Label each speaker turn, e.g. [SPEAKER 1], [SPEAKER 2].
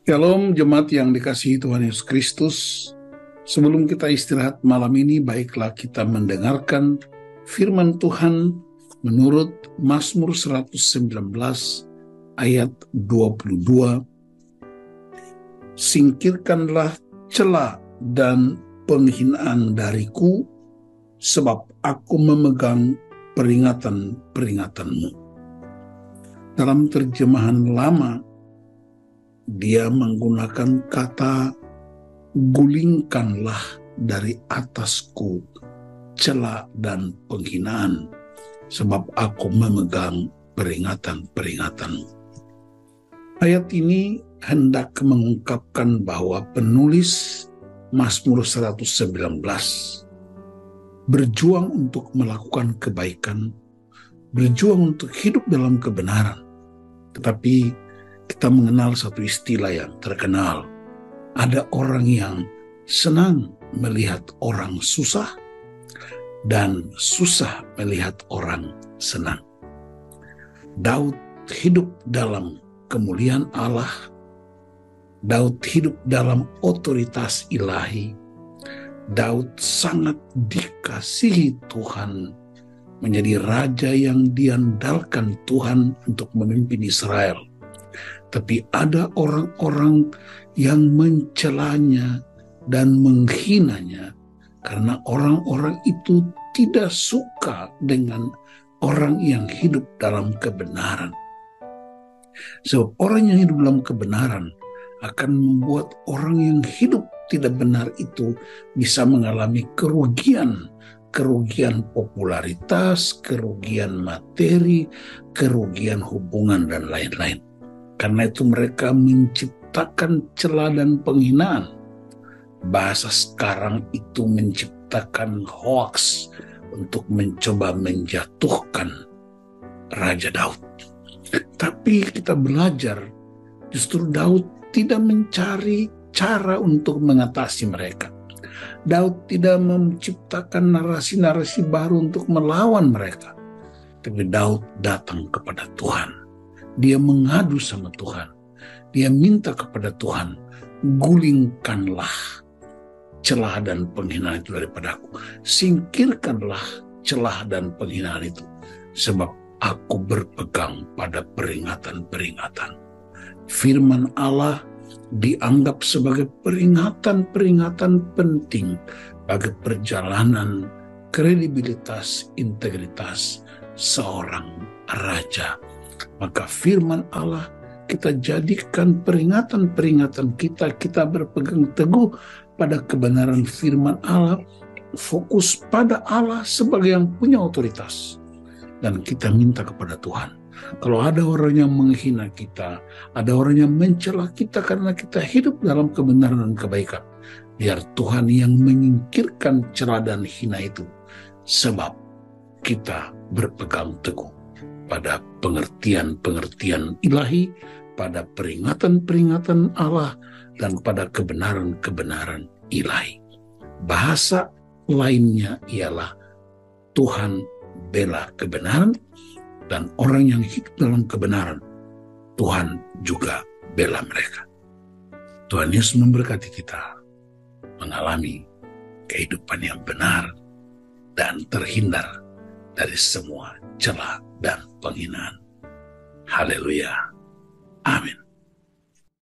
[SPEAKER 1] Shalom jemaat yang dikasihi Tuhan Yesus Kristus. Sebelum kita istirahat malam ini, baiklah kita mendengarkan firman Tuhan menurut Mazmur 119 ayat 22. Singkirkanlah cela dan penghinaan dariku, sebab aku memegang peringatan-peringatanmu. Dalam terjemahan lama, dia menggunakan kata gulingkanlah dari atasku cela dan penghinaan, sebab aku memegang peringatan-peringatanmu. Ayat ini hendak mengungkapkan bahwa penulis Mazmur 119 berjuang untuk melakukan kebaikan, berjuang untuk hidup dalam kebenaran. Tetapi kita mengenal satu istilah yang terkenal. Ada orang yang senang melihat orang susah dan susah melihat orang senang. Daud hidup dalam kemuliaan Allah. Daud hidup dalam otoritas ilahi. Daud sangat dikasihi Tuhan, menjadi raja yang diandalkan Tuhan untuk memimpin Israel. Tapi ada orang-orang yang mencelanya dan menghinanya karena orang-orang itu tidak suka dengan orang yang hidup dalam kebenaran. Sebab orang yang hidup dalam kebenaran akan membuat orang yang hidup tidak benar itu bisa mengalami kerugian popularitas, kerugian materi, kerugian hubungan, dan lain-lain. Karena itu mereka menciptakan cela dan penghinaan. Bahasa sekarang itu menciptakan hoax untuk mencoba menjatuhkan Raja Daud. Tapi kita belajar, justru Daud tidak mencari cara untuk mengatasi mereka. Daud tidak menciptakan narasi-narasi baru untuk melawan mereka. Tapi Daud datang kepada Tuhan. Dia mengadu sama Tuhan. Dia minta kepada Tuhan, gulingkanlah celah dan penghinaan itu daripadaku. Singkirkanlah celah dan penghinaan itu, sebab aku berpegang pada peringatan-peringatan. Firman Allah dianggap sebagai peringatan-peringatan penting bagi perjalanan kredibilitas, integritas seorang raja. Maka firman Allah kita jadikan peringatan-peringatan kita berpegang teguh pada kebenaran firman Allah, fokus pada Allah sebagai yang punya otoritas. Dan kita minta kepada Tuhan, kalau ada orang yang menghina kita, ada orang yang mencela kita karena kita hidup dalam kebenaran dan kebaikan, biar Tuhan yang menyingkirkan cela dan hina itu, sebab kita berpegang teguh pada pengertian-pengertian ilahi, pada peringatan-peringatan Allah, dan pada kebenaran-kebenaran ilahi. Bahasa lainnya ialah Tuhan bela kebenaran, dan orang yang hidup dalam kebenaran, Tuhan juga bela mereka. Tuhan Yesus memberkati kita mengalami kehidupan yang benar dan terhindar dari semua celah dan penghinaan. Haleluya. Amin.